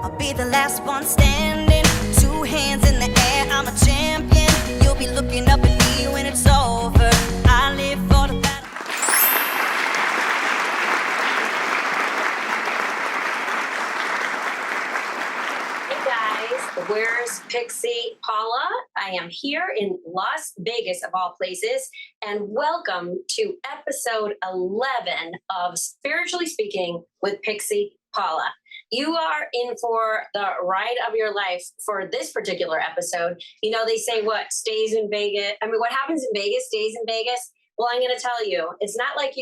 I'll be the last one standing. 2 hands in the air, I'm a champion. You'll be looking up at me when it's over. I live for the battle. Hey guys, where's Pixie Paula? I am here in Las Vegas of all places, and welcome to episode 11 of Spiritually Speaking with Pixie Paula. You are in for the ride of your life for this particular episode. You know, they say what stays in Vegas. I mean, what happens in Vegas stays in Vegas. Well, I'm going to tell you, it's not like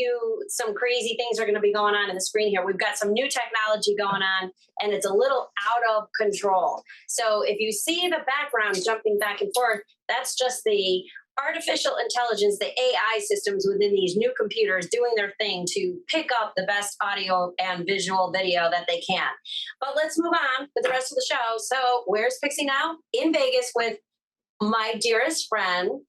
some crazy things are going to be going on in the screen here. We've got some new technology going on, and it's a little out of control. So if you see the background jumping back and forth, that's just the artificial intelligence, the AI systems within these new computers doing their thing to pick up the best audio and visual video that they can. But let's move on with the rest of the show. So where's Pixie now? In Vegas with my dearest friend.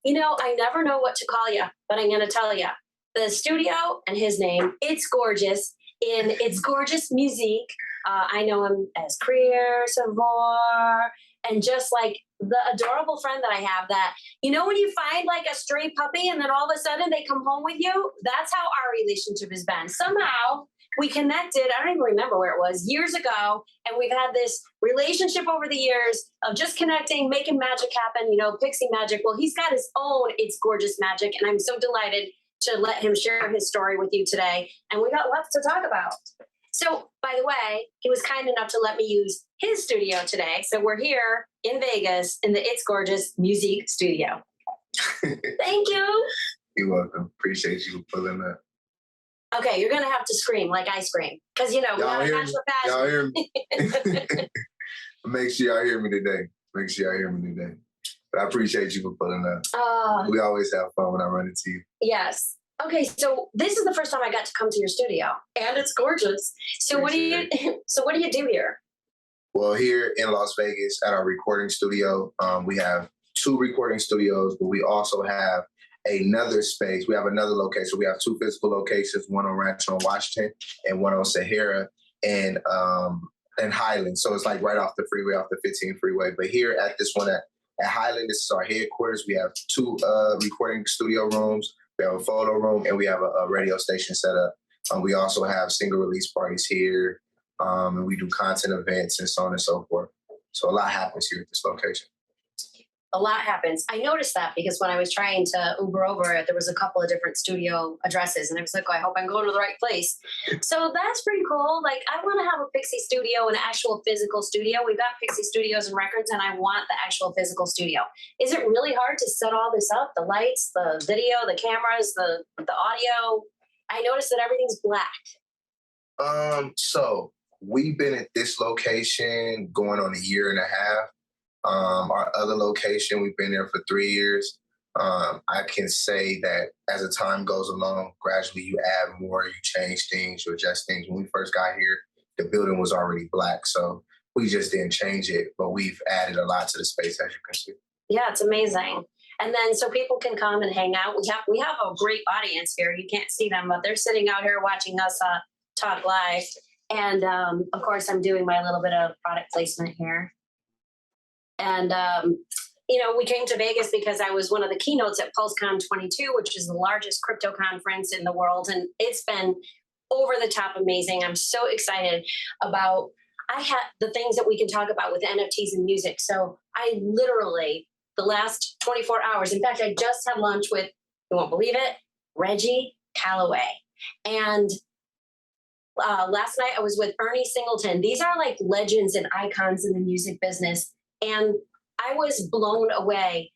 You know, I never know what to call you, but I'm going to tell you. The studio and his name, It's Gorgeous, in It's Gorgeous Musique. I know him as Creer Savoir, and just like the adorable friend that I have that, you know, when you find like a stray puppy and then all of a sudden they come home with you, that's how our relationship has been. Somehow we connected, I don't even remember where it was, years ago, and we've had this relationship over the years of just connecting, making magic happen, you know, Pixie Magic. Well, he's got his own It's Gorgeous Magic, and I'm so delighted to let him share his story with you today. And we got lots to talk about. So, by the way, he was kind enough to let me use his studio today. So we're here in Vegas in the It's Gorgeous Musique studio. Thank you. You're welcome. Appreciate you pulling up. Okay, you're going to have to scream like I scream. Because, you know, we have a natural passion. Y'all hear me? Make sure y'all hear me today. But I appreciate you for pulling up. We always have fun when I run into you. Yes. Okay, so this is the first time I got to come to your studio, and it's gorgeous. So what do you do here? Well, here in Las Vegas at our recording studio, we have 2 recording studios, but we also have another space. We have another location. We have 2 physical locations, one on Rancho and Washington and one on Sahara and Highland. So it's like right off the freeway, off the 15 freeway. But here at this one at Highland, this is our headquarters. We have 2 recording studio rooms. We have a photo room, and we have a radio station set up. We also have single release parties here, and we do content events and so on and so forth. So a lot happens here at this location. A lot happens. I noticed that because when I was trying to Uber over, there was a couple of different studio addresses, and I was like, oh, I hope I'm going to the right place. So that's pretty cool. Like, I want to have a Pixie studio, an actual physical studio. We've got Pixie Studios and Records, and I want the actual physical studio. Is it really hard to set all this up? The lights, the video, the cameras, the audio? I noticed that everything's black. So we've been at this location going on 1.5 years. Our other location, we've been there for 3 years. I can say that as the time goes along, gradually you add more, you change things, you adjust things. When we first got here, the building was already black, so we just didn't change it, but we've added a lot to the space, as you can see. Yeah, it's amazing. And then so people can come and hang out. We have a great audience here. You can't see them, but they're sitting out here watching us talk live. And of course, I'm doing my little bit of product placement here. And, you know, we came to Vegas because I was one of the keynotes at PulseCon 22, which is the largest crypto conference in the world. And it's been over the top amazing. I'm so excited about the things that we can talk about with NFTs and music. So I literally, the last 24 hours, in fact, I just had lunch with, you won't believe it, Reggie Calloway. And last night I was with Ernie Singleton. These are like legends and icons in the music business. And I was blown away.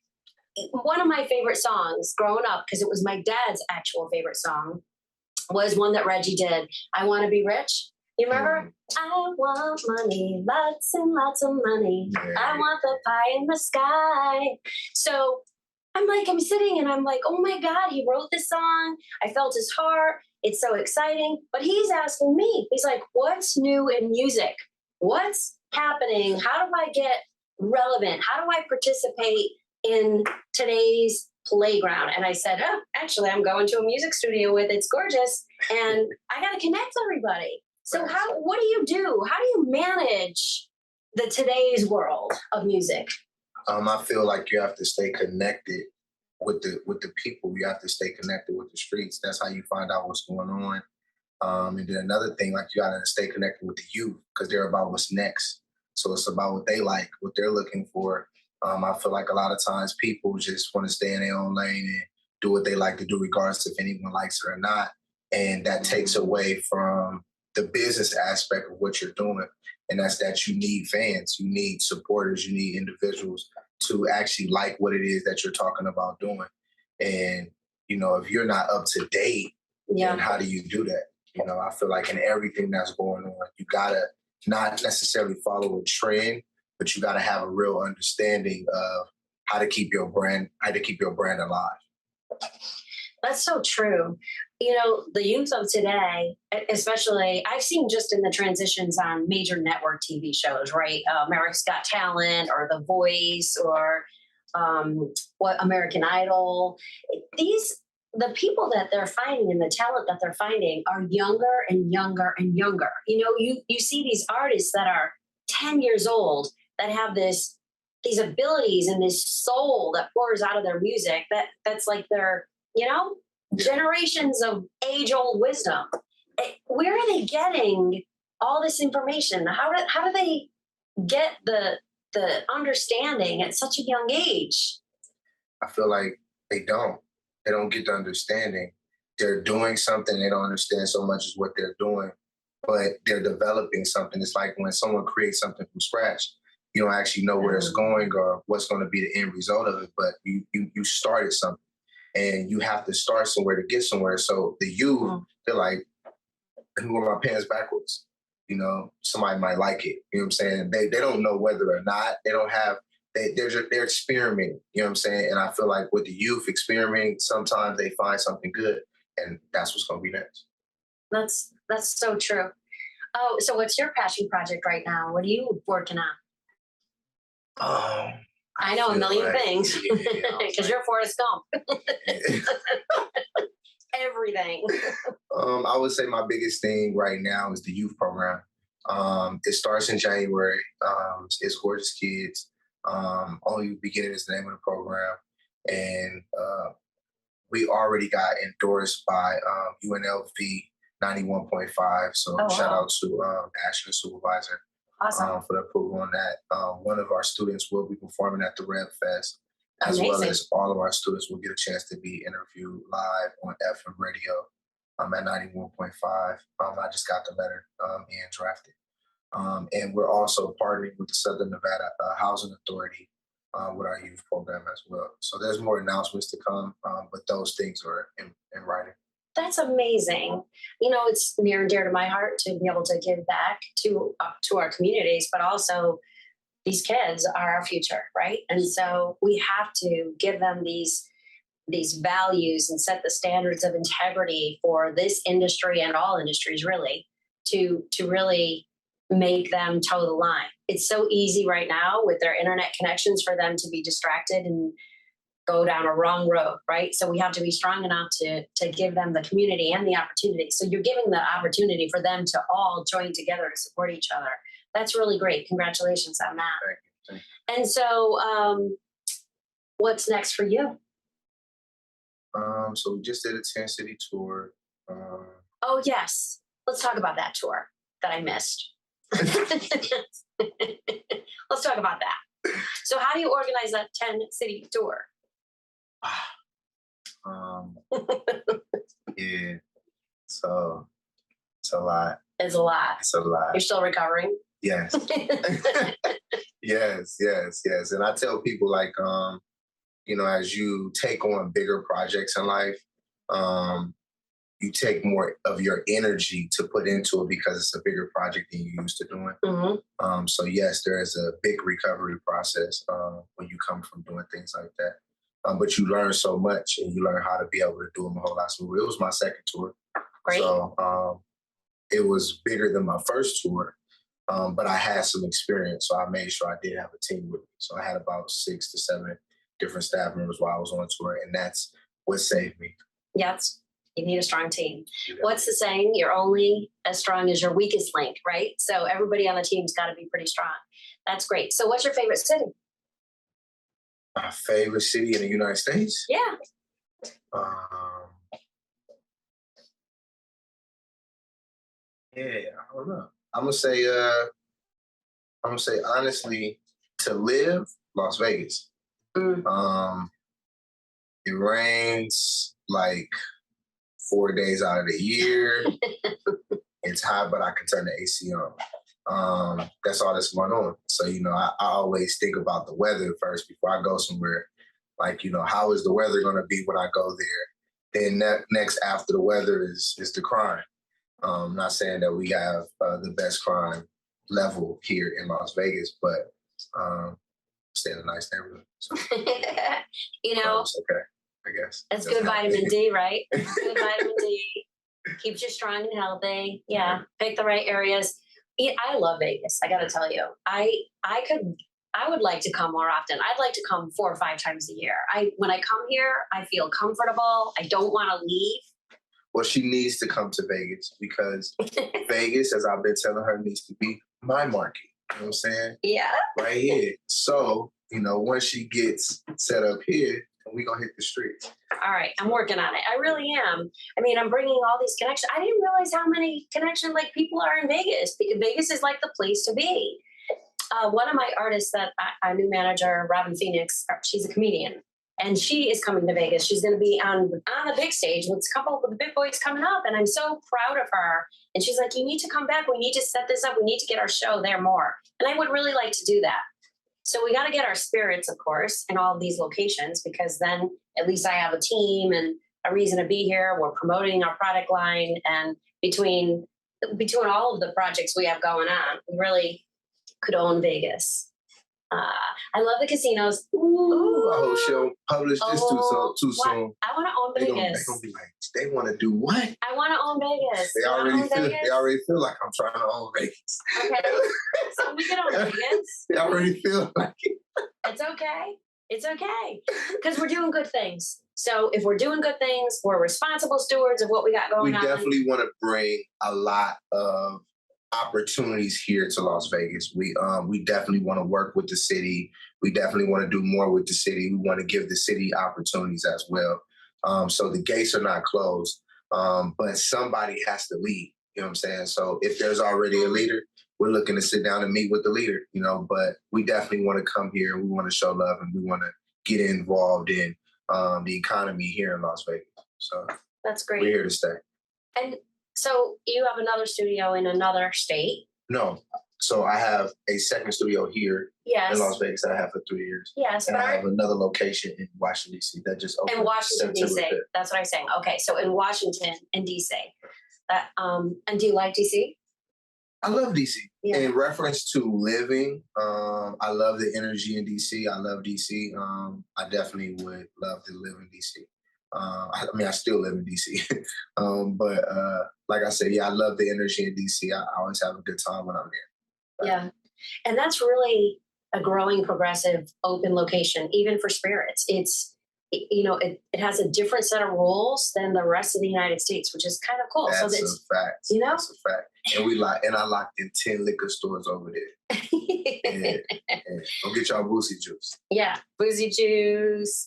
One of my favorite songs growing up, because it was my dad's actual favorite song, was one that Reggie did. I Want to Be Rich. You remember? I want money, lots and lots of money. I want the pie in the sky. So I'm sitting and I'm like, oh my God, he wrote this song. I felt his heart. It's so exciting. But he's asking me, he's like, what's new in music? What's happening? How do I get relevant? How do I participate in today's playground? And I said, oh, actually, I'm going to a music studio with It's Gorgeous, and I got to connect everybody. So what do you do? How do you manage the today's world of music? I feel like you have to stay connected with the people. You have to stay connected with the streets. That's how you find out what's going on. And then another thing, like you gotta stay connected with the youth because they're about what's next. So it's about what they like, what they're looking for. I feel like a lot of times people just want to stay in their own lane and do what they like to do, regardless if anyone likes it or not. And that takes away from the business aspect of what you're doing. And that's that you need fans, you need supporters, you need individuals to actually like what it is that you're talking about doing. And, if you're not up to date, then how do you do that? I feel like in everything that's going on, you gotta not necessarily follow a trend, but you gotta have a real understanding of how to keep your brand alive. That's so true. The youth of today, especially, I've seen just in the transitions on major network TV shows, right? America's Got Talent or The Voice or American Idol. The people that they're finding and the talent that they're finding are younger and younger and younger. You see these artists that are 10 years old that have these abilities and this soul that pours out of their music that's like their, generations of age-old wisdom. Where are they getting all this information? How do they get the understanding at such a young age? I feel like they don't get the understanding. They're doing something they don't understand so much as what they're doing, but they're developing something. It's like when someone creates something from scratch, you don't actually know where it's going or what's going to be the end result of it, but you started something. And you have to start somewhere to get somewhere. So the youth, they're like, let me wear my pants backwards. Somebody might like it. You know what I'm saying? They don't know whether or not. They don't have, they're experimenting. You know what I'm saying? And I feel like with the youth experimenting, sometimes they find something good. And that's what's going to be next. That's so true. Oh, so what's your passion project right now? What are you working on? I know a million things because you're Forrest Gump. Everything. I would say my biggest thing right now is the youth program. It starts in January. It's Gorgeous Kids. Only Beginning is the name of the program. And we already got endorsed by UNLV 91.5. So shout out to Ashley, supervisor. Awesome. For the approval on that. One of our students will be performing at the Rev Fest, as Amazing. well as all of our students will get a chance to be interviewed live on FM radio at 91.5. I just got the letter being drafted. And we're also partnering with the Southern Nevada Housing Authority with our youth program as well. So there's more announcements to come, but those things are in writing. That's amazing. It's near and dear to my heart to be able to give back to our communities, but also these kids are our future, right? And so we have to give them these values and set the standards of integrity for this industry and all industries, really, to really make them toe the line. It's so easy right now with their internet connections for them to be distracted and go down a wrong road, right? So we have to be strong enough to give them the community and the opportunity. So you're giving the opportunity for them to all join together to support each other. That's really great. Congratulations on that. Thank you. And so what's next for you? So we just did a 10-city tour. Oh, yes. Let's talk about that tour that I missed. Let's talk about that. So how do you organize that 10-city tour? Yeah. So it's a lot. It's a lot. It's a lot. You're still recovering? Yes. yes. And I tell people as you take on bigger projects in life, you take more of your energy to put into it because it's a bigger project than you used to doing. Mm-hmm. So yes, there is a big recovery process when you come from doing things like that. But you learn so much and you learn how to be able to do them a whole lot smoother. It was my second tour. Great. So it was bigger than my first tour, but I had some experience. So I made sure I did have a team with me. So I had about 6 to 7 different staff members while I was on tour, and that's what saved me. Yes. You need a strong team. Yeah. What's the saying? You're only as strong as your weakest link, right? So everybody on the team's got to be pretty strong. That's great. So what's your favorite city? My favorite city in the United States? Yeah. Yeah, I don't know. I'm gonna say honestly, to live, Las Vegas. It rains like 4 days out of the year. It's hot, but I can turn the AC on. That's all that's going on. So, I always think about the weather first before I go somewhere. Like, how is the weather going to be when I go there? Then next after the weather is the crime. I'm not saying that we have the best crime level here in Las Vegas, but stay in a nice neighborhood. So, it's okay, I guess. That's good vitamin D, right? Good vitamin D. Keeps you strong and healthy. Yeah. Pick the right areas. I love Vegas. I got to tell you, I would like to come more often. I'd like to come 4 or 5 times a year. When I come here, I feel comfortable. I don't want to leave. Well, she needs to come to Vegas because Vegas, as I've been telling her, needs to be my market. You know what I'm saying? Yeah. Right here. So, once she gets set up here, we're going to hit the streets. All right. I'm working on it. I really am. I mean, I'm bringing all these connections. I didn't realize how many connections people are in Vegas. Vegas is like the place to be. One of my artists that our new manager, Robin Phoenix, she's a comedian. And she is coming to Vegas. She's going to be on the big stage with a couple of the big boys coming up. And I'm so proud of her. And she's like, you need to come back. We need to set this up. We need to get our show there more. And I would really like to do that. So we got to get our spirits, of course, in all of these locations, because then at least I have a team and a reason to be here. We're promoting our product line. And between all of the projects we have going on, we really could own Vegas. I love the casinos. Ooh. I hope she'll publish this too soon. I want to own Vegas. They're gonna be like, they want to do what? I want to own Vegas. They already feel like I'm trying to own Vegas. Okay, so we can own Vegas. They already feel like it. It's okay. It's okay because we're doing good things. So if we're doing good things, we're responsible stewards of what we got going on. We definitely want to bring a lot of opportunities here to Las Vegas. We definitely want to work with the city. We definitely want to do more with the city. We want to give the city opportunities as well. So the gates are not closed, but somebody has to lead. You know what I'm saying? So if there's already a leader, we're looking to sit down and meet with the leader, but we definitely want to come here and we want to show love and we want to get involved in the economy here in Las Vegas. So that's great. We're here to stay. And so you have another studio in another state? No. So I have a second studio here in Las Vegas that I have for 3 years. Yes. And I have another location in Washington, D.C. that just opened. In Washington, D.C. 5th. That's what I'm saying. Okay. So in Washington and D.C. And do you like D.C.? I love D.C. Yeah. In reference to living, I love the energy in D.C. I love D.C. I definitely would love to live in D.C. I still live in DC, but like I said, I love the energy in DC. I always have a good time when I'm there. Yeah. And that's really a growing, progressive, open location, even for spirits. It has a different set of rules than the rest of the United States, which is kind of cool. That's a fact. That's a fact. And I locked in 10 liquor stores over there. Yeah. Go get y'all Boozy Juice. Yeah, Boozy Juice,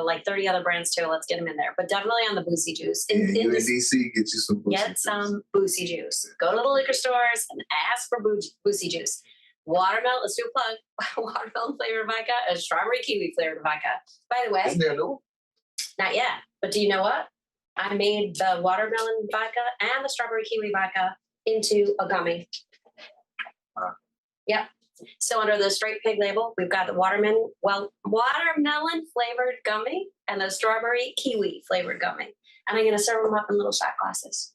like 30 other brands too. Let's get them in there. But definitely on the Boozy Juice. In DC, get you some Boozy Juice. Get some Boozy Juice. Go to the liquor stores and ask for Boozy Juice. Watermelon, let's do a plug. Watermelon flavored vodka and strawberry kiwi flavored vodka. By the way, isn't there no? Not yet. But do you know what? I made the watermelon vodka and the strawberry kiwi vodka into a gummy. Yep. So under the Straight Pig label, we've got the watermelon flavored gummy and the strawberry kiwi flavored gummy. And I'm going to serve them up in little shot glasses.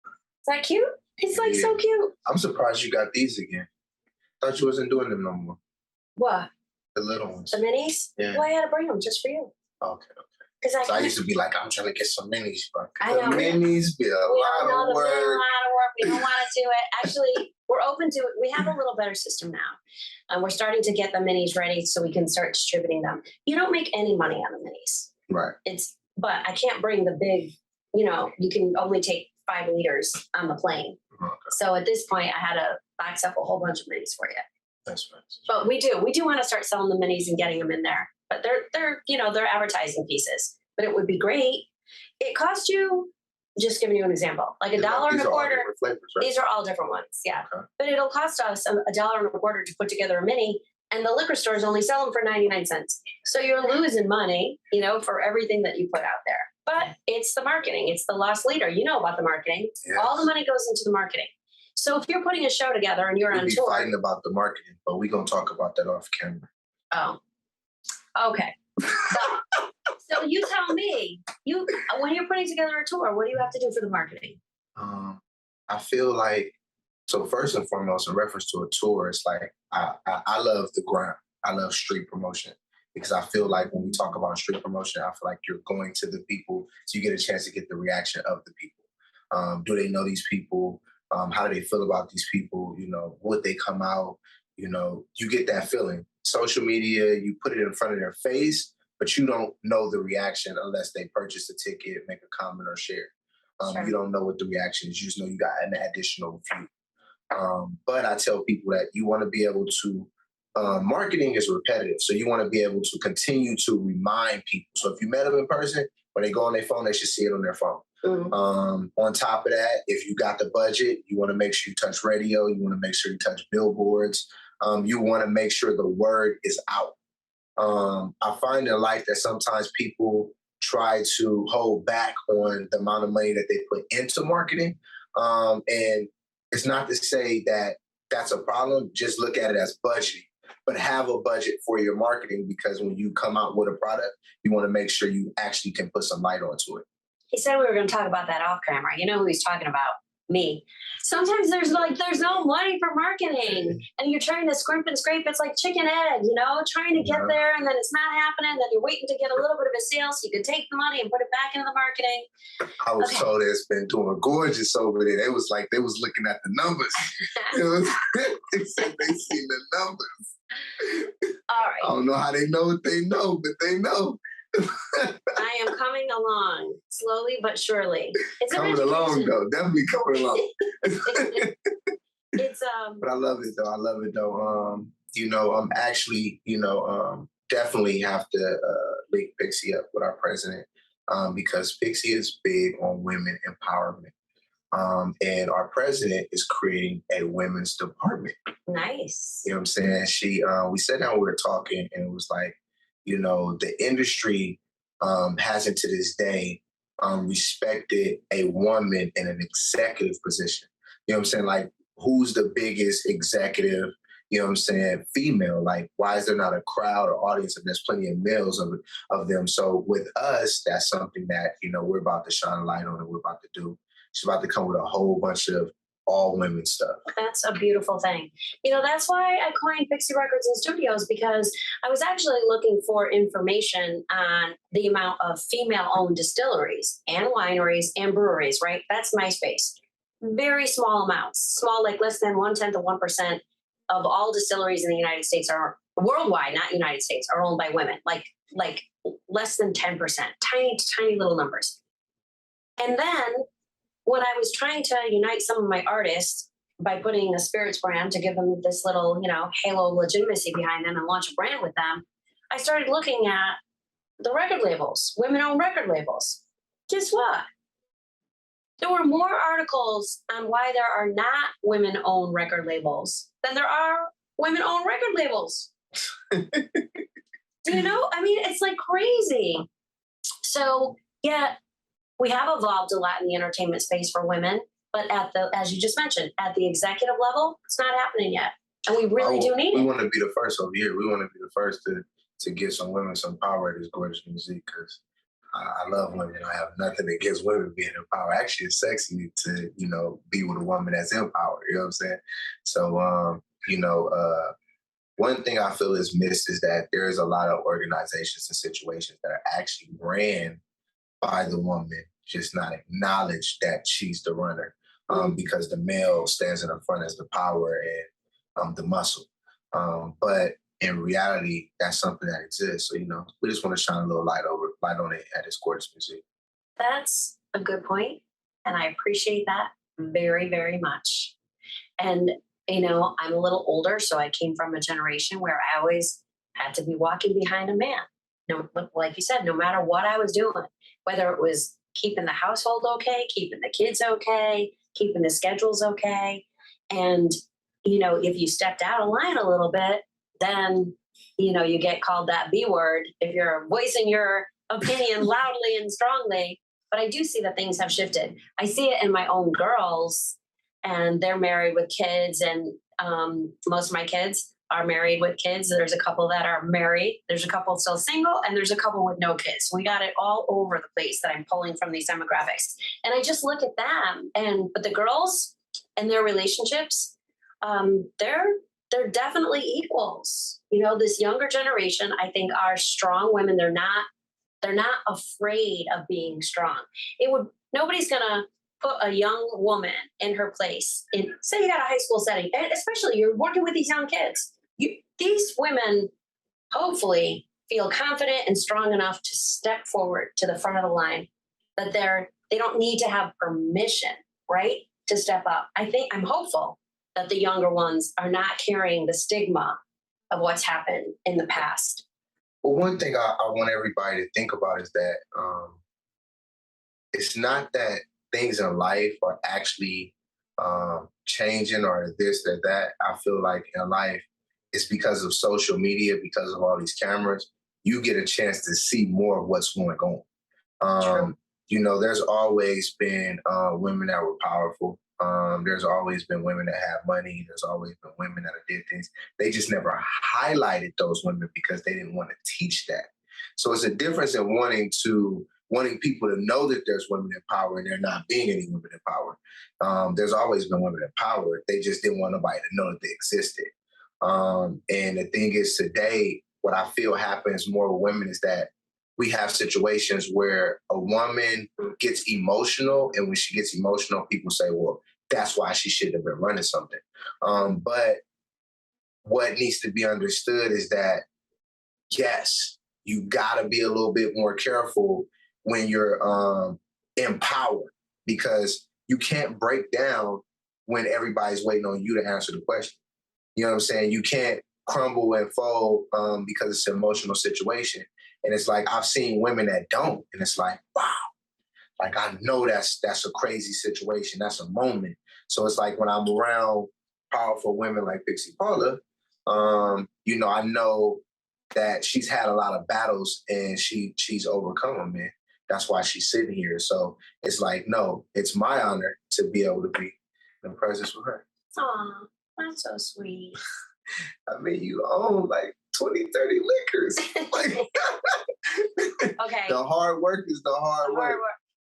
Is that cute? It's like so cute. I'm surprised you got these again. Thought you wasn't doing them no more. What? The little ones. The minis? Yeah. Well, I had to bring them just for you. Okay. Because I used to be like, I'm trying to get some minis, but I know. The minis be a lot of work. We don't want to do it. Actually, we're open to it. We have a little better system now. And we're starting to get the minis ready so we can start distributing them. You don't make any money on the minis. Right. But I can't bring the big you can only take 5 liters on the plane. Okay. So at this point, I had to box up a whole bunch of minis for you. That's right. But we do want to start selling the minis and getting them in there. But they're advertising pieces. But it would be great. It cost you, just giving you an example, like $1.25. These are all different flavors, right? These are all different ones, yeah. Okay. But it'll cost us $1.25 to put together a mini, and the liquor stores only sell them for 99 cents. So you're losing money, for everything that you put out there. But it's the marketing. It's the lost leader. You know about the marketing. Yes. All the money goes into the marketing. So if you're putting a show together and you're on tour, fighting about the marketing, but we're gonna talk about that off camera. Oh, okay. So you tell me, when you're putting together a tour, what do you have to do for the marketing? I feel like, so first and foremost, in reference to a tour, it's like I love the ground. I love street promotion because I feel like when we talk about street promotion, I feel like you're going to the people, so you get a chance to get the reaction of the people. Do they know these people? How do they feel about these people? Would they come out? You get that feeling. Social media, you put it in front of their face, but you don't know the reaction unless they purchase a ticket, make a comment, or share. Sure. You don't know what the reaction is. You just know you got an additional view. But I tell people that you want to be able to, marketing is repetitive. So you want to be able to continue to remind people. So if you met them in person, when they go on their phone, they should see it on their phone. Mm-hmm. On top of that, if you got the budget, you want to make sure you touch radio. You want to make sure you touch billboards. You want to make sure the word is out. I find in life that sometimes people try to hold back on the amount of money that they put into marketing. And it's not to say that that's a problem. Just look at it as budgeting, but have a budget for your marketing, because when you come out with a product, you want to make sure you actually can put some light onto it. He said we were going to talk about that off camera. You know who he's talking about? Me. Sometimes there's no money for marketing, and you're trying to scrimp and scrape. It's like chicken egg, trying to get there, and then it's not happening. Then you're waiting to get a little bit of a sale so you can take the money and put it back into the marketing. I was told it's been doing gorgeous over there. They was looking at the numbers. They said they seen the numbers. All right. I don't know how they know what they know, but they know. I am coming along slowly but surely. It's coming along though, definitely coming along. It's But I love it though. I'm actually, definitely have to link Pixie up with our president, because Pixie is big on women empowerment. And our president is creating a women's department. Nice. You know what I'm saying? We sat down, we were talking, and it was like, the industry hasn't to this day respected a woman in an executive position. You know what I'm saying? Like, who's the biggest executive, female? Like, why is there not a crowd or audience? And there's plenty of males of them. So with us, that's something that, we're about to shine a light on and we're about to do. She's about to come with a whole bunch of all women stuff. That's a beautiful thing. That's why I coined Pixie Records and Studios, because I was actually looking for information on the amount of female-owned distilleries and wineries and breweries, right? That's my space. Very small amounts, like less than 0.1% of all distilleries in the United States are worldwide, not United States, are owned by women, like less than 10%, tiny little numbers. And then when I was trying to unite some of my artists by putting a spirits brand to give them this little, halo of legitimacy behind them and launch a brand with them, I started looking at the record labels, women-owned record labels. Guess what? There were more articles on why there are not women-owned record labels than there are women-owned record labels. Do you know? I mean, it's like crazy. So, yeah, we have evolved a lot in the entertainment space for women, but as you just mentioned, at the executive level, it's not happening yet. And we really do need it. We want to be the first over here. We want to be the first to give some women some power at this Gorgeous Musique, because I love women. I have nothing against women being in power. Actually, it's sexy to, be with a woman that's in power. You know what I'm saying? So, one thing I feel is missed is that there is a lot of organizations and situations that are actually ran by the woman, just not acknowledge that she's the runner, because the male stands in the front as the power and the muscle. But in reality, that's something that exists. So, we just want to shine a little light on it at this Gorgeous Musique. That's a good point, and I appreciate that very, very much. And, I'm a little older, so I came from a generation where I always had to be walking behind a man. No, like you said, no matter what I was doing, whether it was keeping the household okay, keeping the kids okay, keeping the schedules okay. And, if you stepped out of line a little bit, then, you get called that B word if you're voicing your opinion loudly and strongly. But I do see that things have shifted. I see it in my own girls, and they're married with kids, and most of my kids are married with kids. There's a couple that are married. There's a couple still single, and there's a couple with no kids. We got it all over the place that I'm pulling from these demographics. And I just look at them, but the girls and their relationships, they're definitely equals. This younger generation, I think, are strong women. They're not afraid of being strong. Nobody's gonna put a young woman in her place. Say you got a high school setting, and especially you're working with these young kids. These women hopefully feel confident and strong enough to step forward to the front of the line, that they don't need to have permission, right, to step up. I'm hopeful that the younger ones are not carrying the stigma of what's happened in the past. Well, one thing I want everybody to think about is that it's not that things in life are actually changing or this or that. I feel like in life, it's because of social media, because of all these cameras, you get a chance to see more of what's going on. There's always been women that were powerful. There's always been women that have money. There's always been women that did things. They just never highlighted those women because they didn't want to teach that. So it's a difference in wanting people to know that there's women in power and there not being any women in power. There's always been women in power. They just didn't want nobody to know that they existed. And the thing is, today, what I feel happens more with women is that we have situations where a woman gets emotional, and when she gets emotional, people say, well, that's why she shouldn't have been running something. But what needs to be understood is that, yes, you got to be a little bit more careful when you're in power, because you can't break down when everybody's waiting on you to answer the question. You know what I'm saying? You can't crumble and fold because it's an emotional situation. And it's like, I've seen women that don't, and it's like, wow, like I know that's a crazy situation. That's a moment. So it's like when I'm around powerful women like Pixie Paula, I know that she's had a lot of battles and she's overcome them, man. That's why she's sitting here. So it's like, no, it's my honor to be able to be in the presence with her. Aw, that's so sweet. I mean, you own like 20, 30 liquors. Okay. The hard work is the hard work.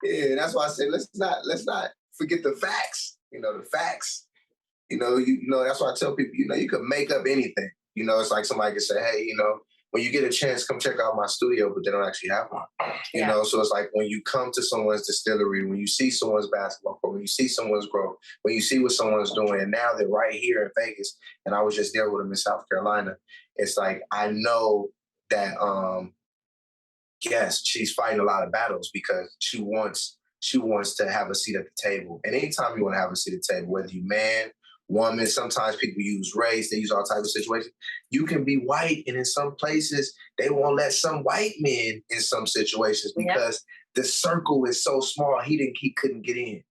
Yeah, that's why I say let's not forget the facts. The facts. That's why I tell people, you could make up anything. It's like somebody could say, hey, when you get a chance, come check out my studio, but they don't actually have one. So it's like when you come to someone's distillery, when you see someone's basketball court, when you see someone's growth, when you see what someone's doing, and now they're right here in Vegas, and I was just there with them in South Carolina. It's like, I know that, yes, she's fighting a lot of battles because she wants to have a seat at the table. And anytime you want to have a seat at the table, whether you man, woman, sometimes people use race, they use all types of situations. You can be white, and in some places, they won't let some white men in some situations because the circle is so small, he couldn't get in.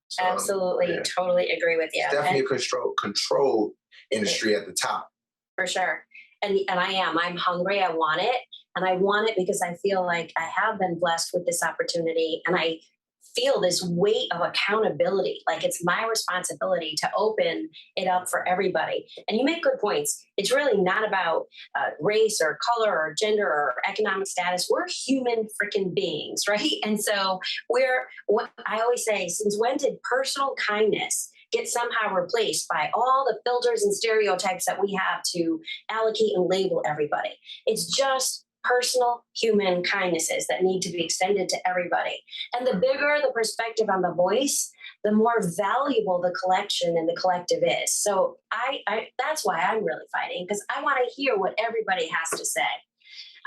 So, absolutely, totally agree with you. It's definitely a controlled industry at the top. For sure. And I'm hungry, I want it. And I want it because I feel like I have been blessed with this opportunity, and I feel this weight of accountability. Like it's my responsibility to open it up for everybody. And you make good points. It's really not about race or color or gender or economic status. We're human freaking beings, right? And so what I always say, since when did personal kindness get somehow replaced by all the filters and stereotypes that we have to allocate and label everybody? It's just personal human kindnesses that need to be extended to everybody. And the bigger the perspective on the voice, the more valuable the collection and the collective is. So I that's why I'm really fighting, because I want to hear what everybody has to say.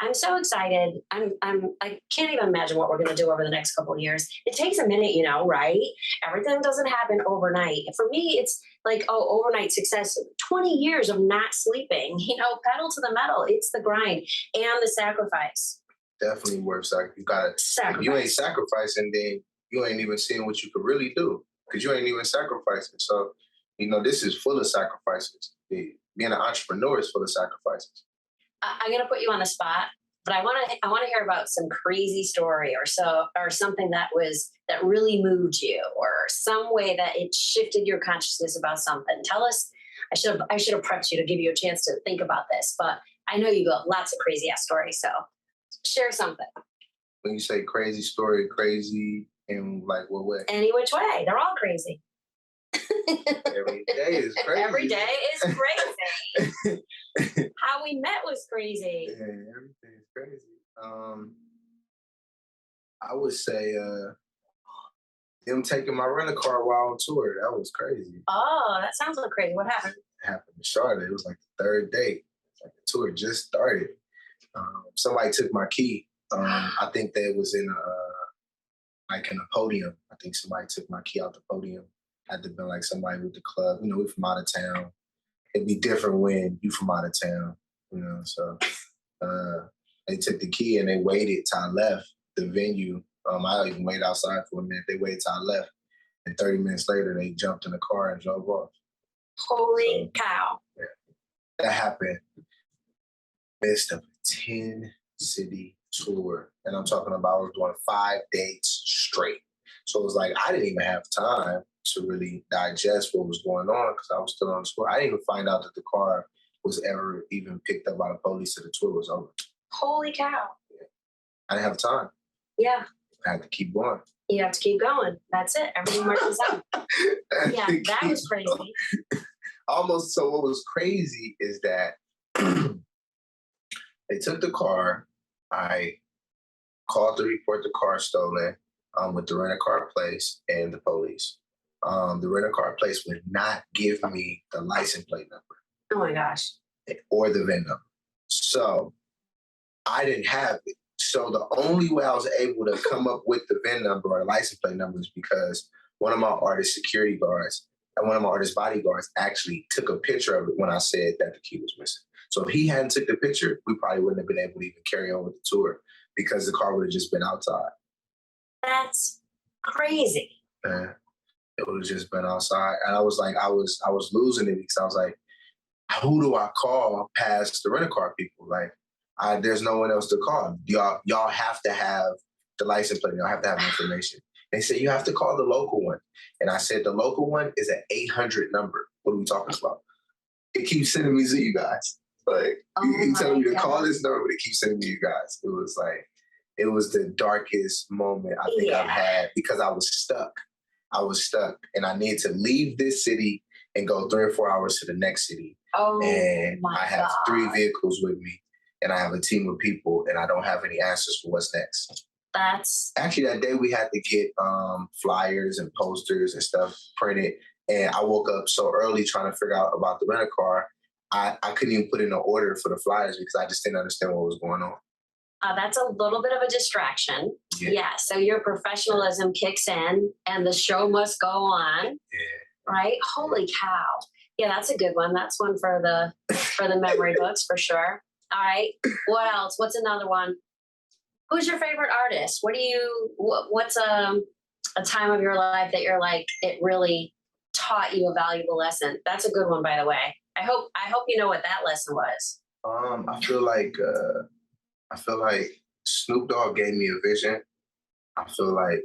I'm so excited. I can't even imagine what we're going to do over the next couple of years. It takes a minute, right? Everything doesn't happen overnight. For me, it's like, oh, overnight success, 20 years of not sleeping, pedal to the metal. It's the grind and the sacrifice. Definitely worth sacrifice. You gotta, if you ain't sacrificing, then you ain't even seeing what you could really do because you ain't even sacrificing. So, this is full of sacrifices. Being an entrepreneur is full of sacrifices. I'm going to put you on the spot, but I want to hear about some crazy story or something that really moved you, or some way that it shifted your consciousness about something. Tell us. I should have prepped you to give you a chance to think about this, but I know you got lots of crazy ass stories, so share something. When you say crazy story, crazy in like what way? Any which way. They're all crazy. Every day is crazy. Every day is crazy. How we met was crazy. Yeah, everything is crazy. I would say them taking my rental car while on tour. That was crazy. Oh, that sounds like crazy. What happened? It happened in Charlotte. It was like the third day. Like the tour just started. Somebody took my key. I think that it was in a podium. I think somebody took my key out the podium. Had to have been like somebody with the club. We're from out of town. It'd be different when you from out of town, So they took the key and they waited till I left the venue. I even waited outside for a minute. They waited till I left. And 30 minutes later, they jumped in the car and drove off. Holy cow. Yeah. That happened midst of a 10-city tour. And I'm talking about I was doing 5 dates straight. So it was like I didn't even have time to really digest what was going on because I was still on the tour. I didn't even find out that the car was ever even picked up by the police till the tour was over. Holy cow. Yeah. I didn't have time. Yeah. I had to keep going. You have to keep going. That's it. Everything marches out. Yeah, that was crazy. Almost. So what was crazy is that they took the car. I called to report the car stolen with the rent-a-car place and the police. The rental-car place would not give me the license plate number. Oh my gosh. Or the VIN number. So I didn't have it. So the only way I was able to come up with the VIN number or the license plate number is because one of my artist security guards and one of my artist bodyguards actually took a picture of it when I said that the key was missing. So if he hadn't took the picture, we probably wouldn't have been able to even carry on with the tour because the car would have just been outside. That's crazy. Yeah. It would have just been outside. And I was like, I was losing it because I was like, who do I call past the rent-a-car people? Like, there's no one else to call. Y'all have to have the license plate. Y'all have to have information. They said, you have to call the local one. And I said, the local one is an 800 number. What are we talking about? It keeps sending me to you guys. Like, you telling me to call this number, but it keeps sending me to you guys. It was like, it was the darkest moment I think I've had because I was stuck. And I needed to leave this city and go 3 or 4 hours to the next city. Oh, and I have 3 vehicles with me and I have a team of people and I don't have any answers for what's next. That's actually that day we had to get flyers and posters and stuff printed. And I woke up so early trying to figure out about the rent-a-car. I couldn't even put in an order for the flyers because I just didn't understand what was going on. That's a little bit of a distraction. Yeah. So your professionalism kicks in and the show must go on. Yeah. Right? Holy cow. Yeah, that's a good one. That's one for the memory books for sure. All right. What else? What's another one? Who's your favorite artist? What's a time of your life that you're like, it really taught you a valuable lesson? That's a good one, by the way. I hope you know what that lesson was. I feel like Snoop Dogg gave me a vision. I feel like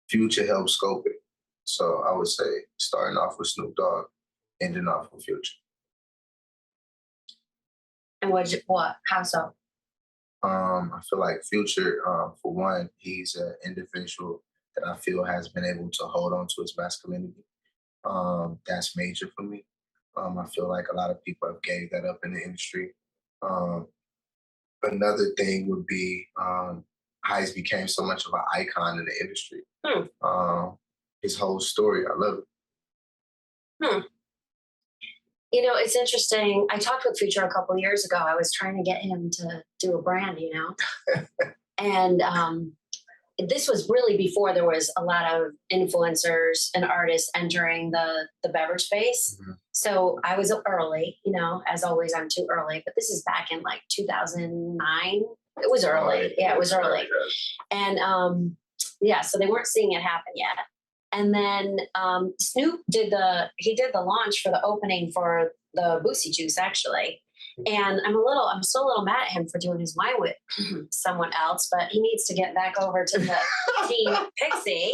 Future helped scope it. So I would say starting off with Snoop Dogg, ending off with Future. And what? How so? I feel like Future, for one, he's an individual that I feel has been able to hold on to his masculinity. That's major for me. I feel like a lot of people have gave that up in the industry. Another thing would be how he's became so much of an icon in the industry. His whole story, I love it. You know, it's interesting. I talked with Future a couple of years ago. I was trying to get him to do a brand, you know, and this was really before there was a lot of influencers and artists entering the beverage space. Mm-hmm. So I was early, you know, as always, I'm too early, but this is back in like 2009. It was early. Yeah, it was early. And yeah, so they weren't seeing it happen yet. And then Snoop did the launch for the opening for the Boosie Juice, actually. And I'm still a little mad at him for doing his wine with someone else, but he needs to get back over to the team Pixie.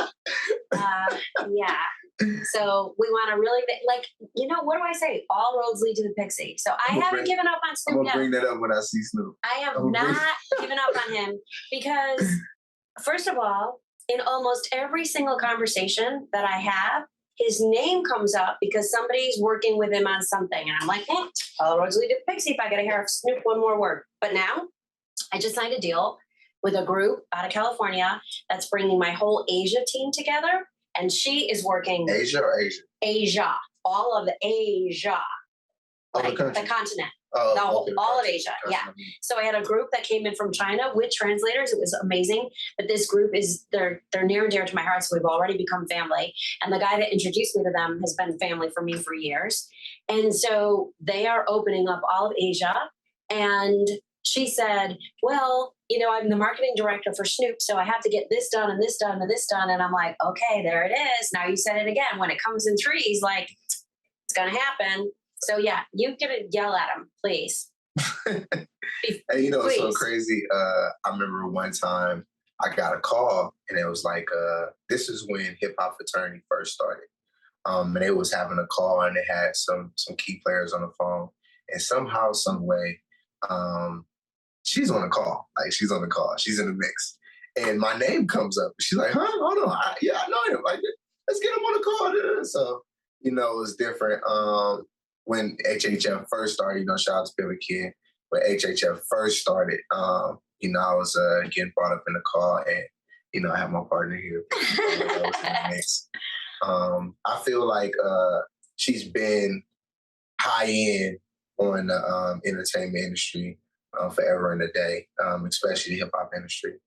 Yeah. So we want to really, like, you know, what do I say? All roads lead to the Pixie. So I haven't given up on Snoop yet. I'm going to bring that up when I see Snoop. I have not given up on him because, first of all, in almost every single conversation that I have, his name comes up because somebody's working with him on something. And I'm like, all roads lead to Pixie if I got to hear Snoop one more word. But now I just signed a deal with a group out of California that's bringing my whole Asia team together. And she is working. Asia or Asia? Asia. All of the Asia. Like the continent. Oh, all of Asia. Yeah. So I had a group that came in from China with translators. It was amazing. But this group they're near and dear to my heart. So we've already become family. And the guy that introduced me to them has been family for me for years. And so they are opening up all of Asia. And she said, well, you know, I'm the marketing director for Snoop. So I have to get this done and this done and this done. And I'm like, okay, there it is. Now you said it again. When it comes in threes, like it's going to happen. So yeah, you can yell at him, please. Hey, you know, it's so crazy. I remember one time I got a call and it was like, this is when hip hop fraternity first started. And they was having a call and they had some key players on the phone. And somehow, some way, she's on the call. Like she's on the call. She's in the mix. And my name comes up. She's like, huh? Hold on. I know him. Like, let's get him on the call. So, you know, it was different. When HHF first started, you know, shout out to Billy Kid. When HHF first started, you know, I was getting brought up in the call and, you know, I have my partner here. That was in the mix. I feel like she's been high end on the entertainment industry forever and a day, especially the hip hop industry.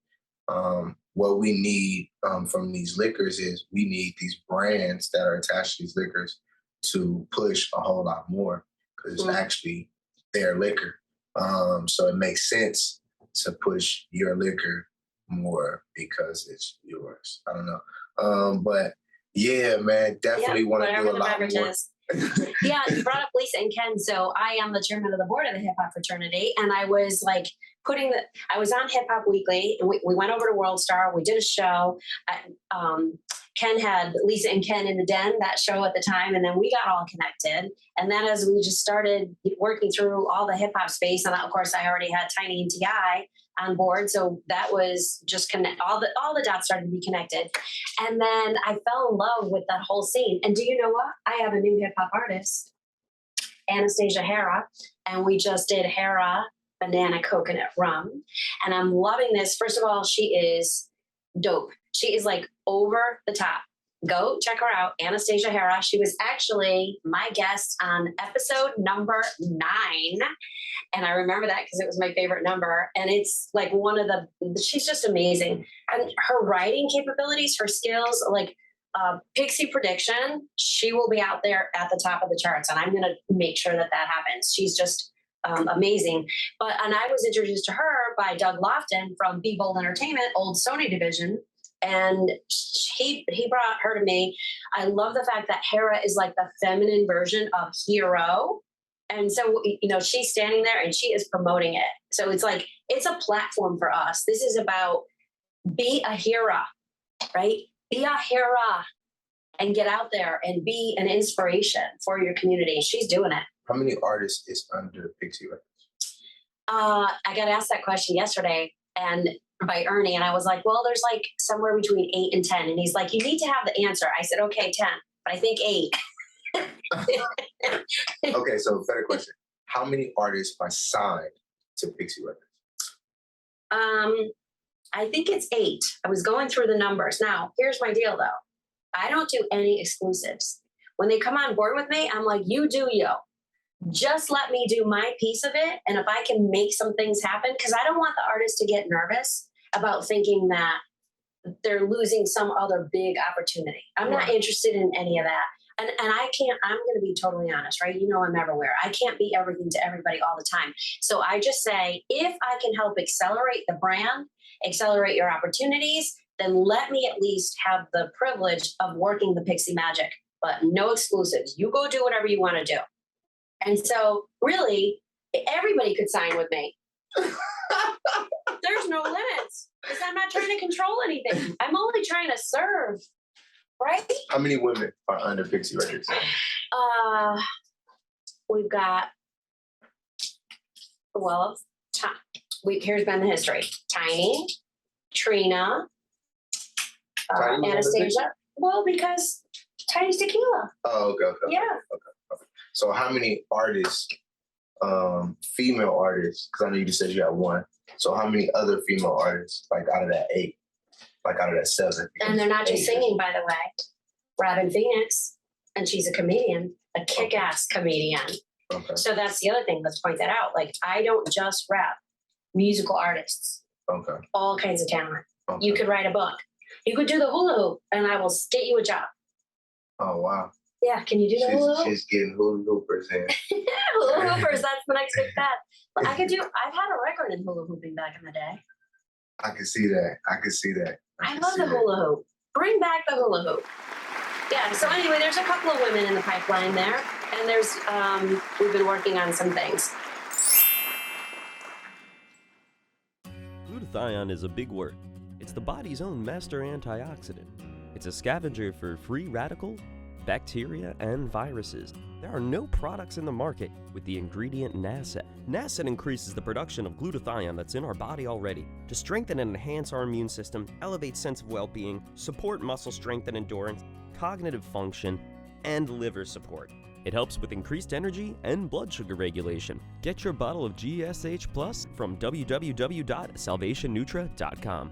What we need from these liquors is we need these brands that are attached to these liquors to push a whole lot more because it's actually their liquor. So it makes sense to push your liquor more because it's yours. I don't know. But yeah, man, definitely want to do a lot more. Yeah, you brought up Lisa and Ken. So I am the chairman of the board of the Hip Hop Fraternity. And I was like I was on Hip Hop Weekly and we went over to World Star. We did a show. Ken had Lisa and Ken in the Den, that show at the time. And then we got all connected. And then as we just started working through all the hip hop space, and of course I already had Tiny and T.I. on board. So that was just all the dots started to be connected. And then I fell in love with that whole scene. And do you know what? I have a new hip hop artist, Anastasia Hera. And we just did Hera Banana Coconut Rum. And I'm loving this. First of all, she is dope. She is like over the top. Go check her out, Anastasia Hera. She was actually my guest on episode number 9. And I remember that because it was my favorite number. And it's like she's just amazing. And her writing capabilities, her skills, like Pixie prediction, she will be out there at the top of the charts. And I'm going to make sure that happens. She's just amazing. And I was introduced to her by Doug Lofton from Be Bold Entertainment, old Sony division. And he brought her to me. I love the fact that Hera is like the feminine version of hero. And so, you know, she's standing there and she is promoting it. So it's like, it's a platform for us. This is about be a hero, right? Be a hero and get out there and be an inspiration for your community. She's doing it. How many artists is under Pixie Records? I got asked that question yesterday and by Ernie. And I was like, well, there's like somewhere between 8 and 10. And he's like, you need to have the answer. I said, okay, 10, but I think 8. Okay, so better question. How many artists are signed to Pixie Records? I think it's 8. I was going through the numbers. Now, here's my deal though. I don't do any exclusives. When they come on board with me, I'm like, you do you. Just let me do my piece of it. And if I can make some things happen, because I don't want the artist to get nervous about thinking that they're losing some other big opportunity. I'm not interested in any of that. And I can't, I'm going to be totally honest, right? You know, I'm everywhere. I can't be everything to everybody all the time. So I just say, if I can help accelerate the brand, accelerate your opportunities, then let me at least have the privilege of working the Pixie magic, but no exclusives. You go do whatever you want to do. And so really, everybody could sign with me. There's no limits because I'm not trying to control anything. I'm only trying to serve. Right? How many women are under Pixie Records? We've got, well, here's been the history. Tiny, Trina, Anastasia. Well, because Tiny's tequila. Oh, okay. Yeah. Okay. So how many artists, female artists, because I know you just said you had one. So how many other female artists, like out of that 8? Like out of that 7. And they're not just singing, by the way. Robin Phoenix, and she's a comedian, a kick-ass comedian. Okay. So that's the other thing. Let's point that out. Like, I don't just rap musical artists. Okay. All kinds of talent. Okay. You could write a book. You could do the hula hoop, and I will get you a job. Oh, wow. Yeah, can you do the hula hoop? She's getting hula hoopers in. Hula hoopers, that's the next big bet. But I've had a record in hula hooping back in the day. I can see that. I love the hula hoop. Bring back the hula hoop. Yeah, so anyway, there's a couple of women in the pipeline there, and there's we've been working on some things. Glutathione is a big word. It's the body's own master antioxidant. It's a scavenger for free radical, bacteria, and viruses. There are no products in the market with the ingredient NASET. NASET increases the production of glutathione that's in our body already to strengthen and enhance our immune system, elevate sense of well-being, support muscle strength and endurance, cognitive function, and liver support. It helps with increased energy and blood sugar regulation. Get your bottle of GSH Plus from www.salvationnutra.com.